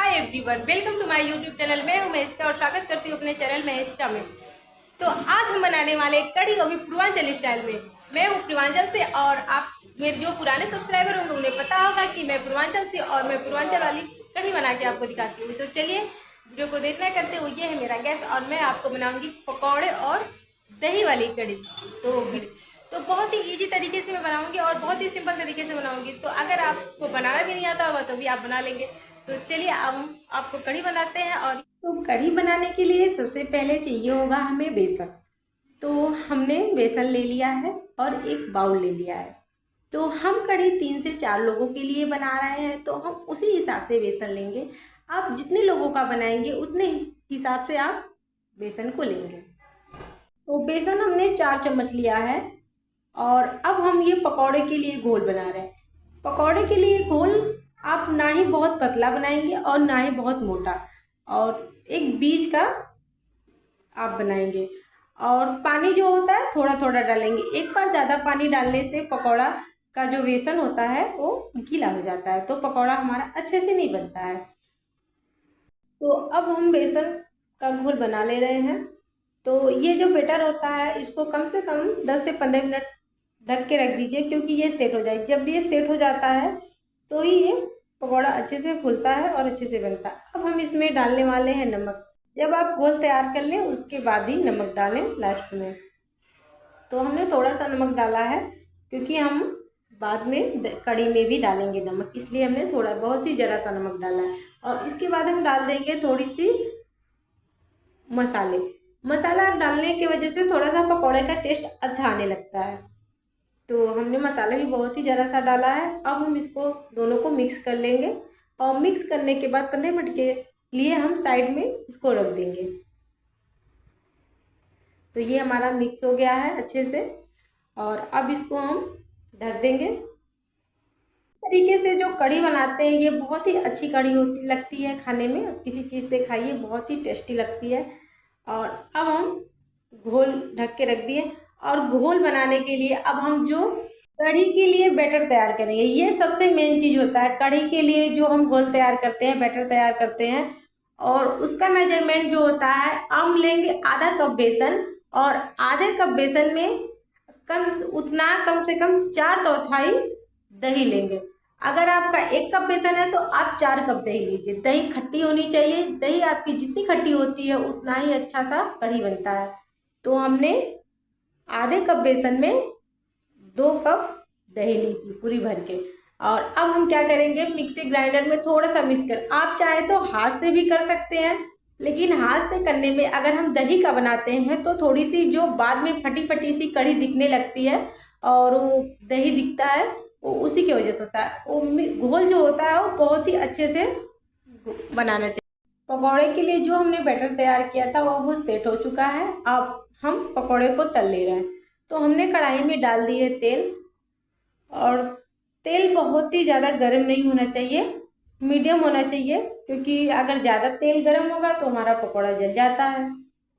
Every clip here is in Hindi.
Hi everyone, welcome to my YouTube channel. मैं हूं महेशिका और स्वागत करती हूं अपने चैनल महेशिका में। तो आज हम बनाने वाले कढ़ी गोभी पूर्वांचल स्टाइल में। मैं हूं पूर्वांचल से और आप मेरे जो पुराने सब्सक्राइबर होंगे उन्हें पता होगा कि मैं पूर्वांचल से और मैं पूर्वांचल वाली कढ़ी बना के आपको दिखाती हूँ। तो चलिए वीडियो को देखना करते हुए, ये है मेरा गैस और मैं आपको बनाऊंगी पकौड़े और दही वाली कढ़ी। तो बहुत ही इजी तरीके से मैं बनाऊंगी और बहुत ही सिंपल तरीके से बनाऊंगी। तो अगर आपको बनाना भी नहीं आता होगा तो भी आप बना लेंगे। तो चलिए अब हम आपको कढ़ी बनाते हैं। और तो कढ़ी बनाने के लिए सबसे पहले चाहिए होगा हमें बेसन। तो हमने बेसन ले लिया है और एक बाउल ले लिया है। तो हम कढ़ी 3 से 4 लोगों के लिए बना रहे हैं, तो हम उसी हिसाब से बेसन लेंगे। आप जितने लोगों का बनाएंगे उतने हिसाब से आप बेसन को लेंगे। तो बेसन हमने 4 चम्मच लिया है। और अब हम ये पकौड़े के लिए घोल बना रहे हैं। पकौड़े के लिए घोल आप ना ही बहुत पतला बनाएंगे और ना ही बहुत मोटा, और एक बीच का आप बनाएंगे। और पानी जो होता है थोड़ा थोड़ा डालेंगे। एक बार ज़्यादा पानी डालने से पकौड़ा का जो बेसन होता है वो गीला हो जाता है, तो पकौड़ा हमारा अच्छे से नहीं बनता है। तो अब हम बेसन का घोल बना ले रहे हैं। तो ये जो बैटर होता है इसको कम से कम 10 से 15 मिनट ढक के रख दीजिए, क्योंकि ये सेट हो जाए। जब ये सेट हो जाता है तो ही ये पकौड़ा अच्छे से फूलता है और अच्छे से बनता है। अब हम इसमें डालने वाले हैं नमक। जब आप घोल तैयार कर लें उसके बाद ही नमक डालें लास्ट में। तो हमने थोड़ा सा नमक डाला है, क्योंकि हम बाद में कढ़ी में भी डालेंगे नमक, इसलिए हमने थोड़ा बहुत ही ज़रा सा नमक डाला है। और इसके बाद हम डाल देंगे थोड़ी सी मसाले। मसाला डालने की वजह से थोड़ा सा पकौड़े का टेस्ट अच्छा आने लगता है। तो हमने मसाला भी बहुत ही ज़रा सा डाला है। अब हम इसको दोनों को मिक्स कर लेंगे और मिक्स करने के बाद 15 मिनट के लिए हम साइड में इसको रख देंगे। तो ये हमारा मिक्स हो गया है अच्छे से, और अब इसको हम ढक देंगे। तरीके से जो कढ़ी बनाते हैं ये बहुत ही अच्छी कढ़ी होती लगती है खाने में। अब किसी चीज़ से खाइए, बहुत ही टेस्टी लगती है। और अब हम घोल ढक के रख दिए। और घोल बनाने के लिए अब हम जो कढ़ी के लिए बैटर तैयार करेंगे, ये सबसे मेन चीज़ होता है। कढ़ी के लिए जो हम घोल तैयार करते हैं, बैटर तैयार करते हैं, और उसका मेजरमेंट जो होता है, हम लेंगे आधा कप बेसन। और आधे कप बेसन में कम से कम 4/4 दही लेंगे। अगर आपका 1 कप बेसन है तो आप 4 कप दही लीजिए। दही खट्टी होनी चाहिए। दही आपकी जितनी खट्टी होती है उतना ही अच्छा सा कढ़ी बनता है। तो हमने आधे कप बेसन में 2 कप दही ली थी पूरी भर के। और अब हम क्या करेंगे, मिक्सी ग्राइंडर में थोड़ा सा मिक्स कर, आप चाहे तो हाथ से भी कर सकते हैं, लेकिन हाथ से करने में अगर हम दही का बनाते हैं तो थोड़ी सी जो बाद में फटी फटी सी कढ़ी दिखने लगती है और वो दही दिखता है, वो उसी की वजह से होता है। वो घोल जो होता है वो बहुत ही अच्छे से बनाना चाहिए। पकौड़े के लिए जो हमने बैटर तैयार किया था वो सेट हो चुका है। अब हम पकौड़े को तल ले रहे हैं। तो हमने कढ़ाई में डाल दिए तेल। और तेल बहुत ही ज़्यादा गर्म नहीं होना चाहिए, मीडियम होना चाहिए, क्योंकि अगर ज़्यादा तेल गर्म होगा तो हमारा पकौड़ा जल जाता है।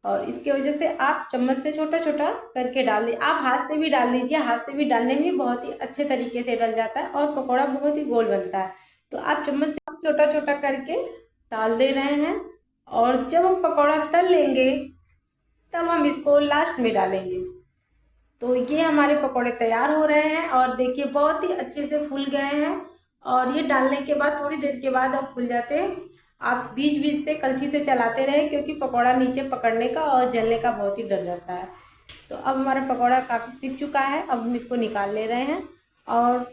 और इसकी वजह से आप चम्मच से छोटा छोटा करके डाल दीजिए। आप हाथ से भी डाल दीजिए, हाथ से भी डालने में बहुत ही अच्छे तरीके से डल जाता है और पकौड़ा बहुत ही गोल बनता है। तो आप चम्मच से छोटा छोटा करके डाल दे रहे हैं। और जब हम पकौड़ा तल लेंगे तब हम इसको लास्ट में डालेंगे। तो ये हमारे पकौड़े तैयार हो रहे हैं और देखिए बहुत ही अच्छे से फूल गए हैं। और ये डालने के बाद थोड़ी देर के बाद अब फूल जाते हैं। आप बीच बीच से कलछी से चलाते रहें, क्योंकि पकौड़ा नीचे पकड़ने का और जलने का बहुत ही डर रहता है। तो अब हमारा पकौड़ा काफ़ी सीख चुका है। अब हम इसको निकाल ले रहे हैं। और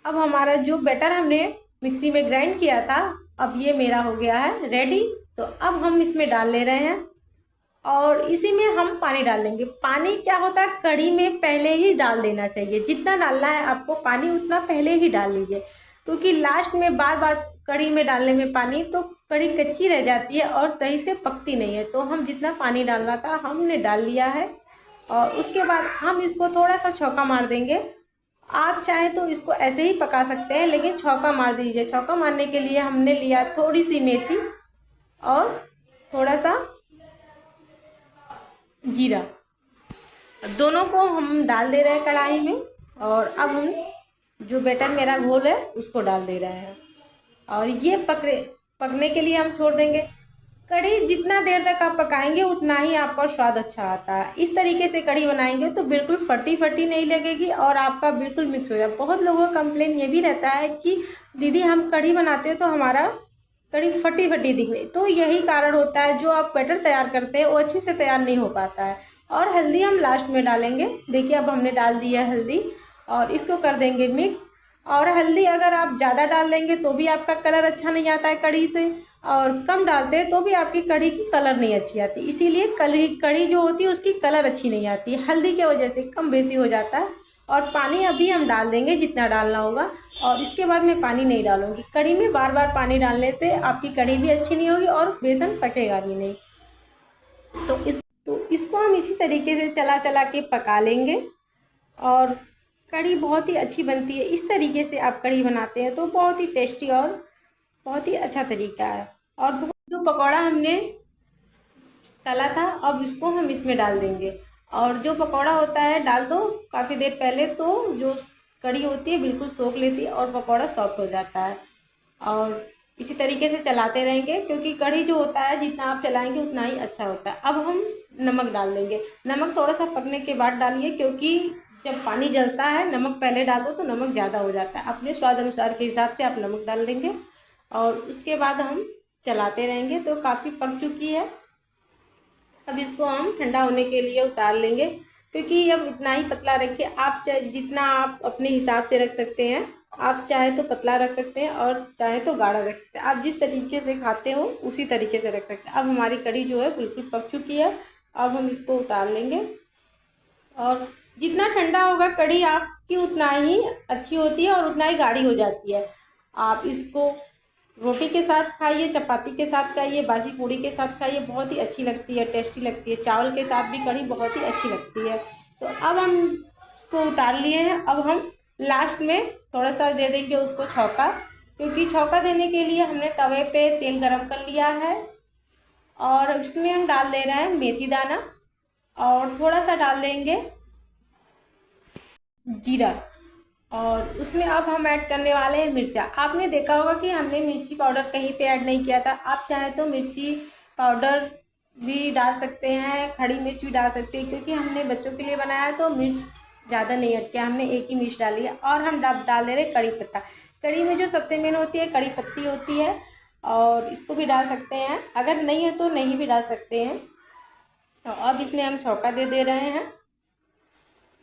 अब हमारा जो बैटर हमने मिक्सी में ग्राइंड किया था, अब ये मेरा हो गया है रेडी। तो अब हम इसमें डाल ले रहे हैं और इसी में हम पानी डाल लेंगे। पानी क्या होता है, कढ़ी में पहले ही डाल देना चाहिए। जितना डालना है आपको पानी उतना पहले ही डाल लीजिए, क्योंकि लास्ट में बार बार कढ़ी में डालने में पानी तो कढ़ी कच्ची रह जाती है और सही से पकती नहीं है। तो हम जितना पानी डालना था हमने डाल लिया है। और उसके बाद हम इसको थोड़ा सा छौंका मार देंगे। आप चाहें तो इसको ऐसे ही पका सकते हैं, लेकिन छौंका मार दीजिए। छौंका मारने के लिए हमने लिया थोड़ी सी मेथी और थोड़ा सा जीरा, दोनों को हम डाल दे रहे हैं कढ़ाई में। और अब हम जो बैटर मेरा घोल है उसको डाल दे रहे हैं। और ये पकने के लिए हम छोड़ देंगे। कढ़ी जितना देर तक आप पकाएंगे उतना ही आपका स्वाद अच्छा आता है। इस तरीके से कढ़ी बनाएंगे तो बिल्कुल फटी फटी नहीं लगेगी और आपका बिल्कुल मिक्स हो जाए। बहुत लोगों का कंप्लेन ये भी रहता है कि दीदी हम कढ़ी बनाते हैं तो हमारा कढ़ी फटी फटी दिख रही, तो यही कारण होता है, जो आप बैटर तैयार करते हैं वो अच्छे से तैयार नहीं हो पाता है। और हल्दी हम लास्ट में डालेंगे। देखिए अब हमने डाल दिया हल्दी और इसको कर देंगे मिक्स। और हल्दी अगर आप ज़्यादा डाल देंगे तो भी आपका कलर अच्छा नहीं आता है कढ़ी से, और कम डालते हैं तो भी आपकी कढ़ी की कलर नहीं अच्छी आती। इसीलिए कढ़ी कढ़ी जो होती है उसकी कलर अच्छी नहीं आती है, हल्दी की वजह से कम बेसी हो जाता है। और पानी अभी हम डाल देंगे जितना डालना होगा, और इसके बाद मैं पानी नहीं डालूंगी। कढ़ी में बार बार पानी डालने से आपकी कढ़ी भी अच्छी नहीं होगी और बेसन पकेगा भी नहीं। तो इसको हम इसी तरीके से चला चला के पका लेंगे और कढ़ी बहुत ही अच्छी बनती है। इस तरीके से आप कढ़ी बनाते हैं तो बहुत ही टेस्टी और बहुत ही अच्छा तरीका है। और जो पकौड़ा हमने तला था अब इसको हम इसमें डाल देंगे। और जो पकौड़ा होता है डाल दो काफ़ी देर पहले, तो जो कढ़ी होती है बिल्कुल सोख लेती है और पकौड़ा सॉफ्ट हो जाता है। और इसी तरीके से चलाते रहेंगे, क्योंकि कढ़ी जो होता है जितना आप चलाएंगे उतना ही अच्छा होता है। अब हम नमक डाल देंगे। नमक थोड़ा सा पकने के बाद डालिए, क्योंकि जब पानी जलता है नमक पहले डाल दो तो नमक ज़्यादा हो जाता है। अपने स्वाद अनुसार के हिसाब से आप नमक डाल देंगे और उसके बाद हम चलाते रहेंगे। तो काफ़ी पक चुकी है। अब इसको हम ठंडा होने के लिए उतार लेंगे, क्योंकि अब इतना ही पतला रखिए। आप चाहे जितना आप अपने हिसाब से रख सकते हैं, आप चाहे तो पतला रख सकते हैं और चाहे तो गाढ़ा रख सकते हैं। आप जिस तरीके से खाते हो उसी तरीके से रख सकते हैं। अब हमारी कढ़ी जो है बिल्कुल पक चुकी है। अब हम इसको उतार लेंगे। और जितना ठंडा होगा कढ़ी आपकी उतना ही अच्छी होती है और उतना ही गाढ़ी हो जाती है। आप इसको रोटी के साथ खाइए, चपाती के साथ खाइए, बासी पूड़ी के साथ खाइए, बहुत ही अच्छी लगती है, टेस्टी लगती है। चावल के साथ भी कढ़ी बहुत ही अच्छी लगती है। तो अब हम इसको उतार लिए हैं। अब हम लास्ट में थोड़ा सा दे देंगे उसको छौंका, क्योंकि छौंका देने के लिए हमने तवे पे तेल गरम कर लिया है और उसमें हम डाल दे रहे हैं मेथी दाना और थोड़ा सा डाल देंगे जीरा। और उसमें अब हम ऐड करने वाले हैं मिर्चा। आपने देखा होगा कि हमने मिर्ची पाउडर कहीं पे ऐड नहीं किया था। आप चाहें तो मिर्ची पाउडर भी डाल सकते हैं, खड़ी मिर्च भी डाल सकते हैं, क्योंकि हमने बच्चों के लिए बनाया है तो मिर्च ज़्यादा नहीं ऐड किया, हमने एक ही मिर्च डाली है। और हम डाल दे रहे हैं कड़ी पत्ता। कड़ी में जो सबसे मेन होती है कड़ी पत्ती होती है, और इसको भी डाल सकते हैं, अगर नहीं है तो नहीं भी डाल सकते हैं। तो अब इसमें हम छौंका दे रहे हैं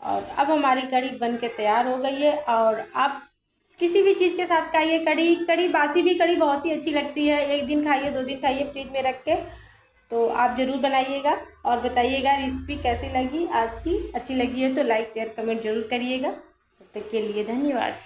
और अब हमारी कढ़ी बन के तैयार हो गई है। और आप किसी भी चीज़ के साथ खाइए। कढ़ी कढ़ी बासी भी कढ़ी बहुत ही अच्छी लगती है। एक दिन खाइए, 2 दिन खाइए फ्रिज में रख के। तो आप ज़रूर बनाइएगा और बताइएगा रेसिपी कैसी लगी आज की। अच्छी लगी है तो लाइक शेयर कमेंट जरूर करिएगा। तब तक के लिए धन्यवाद।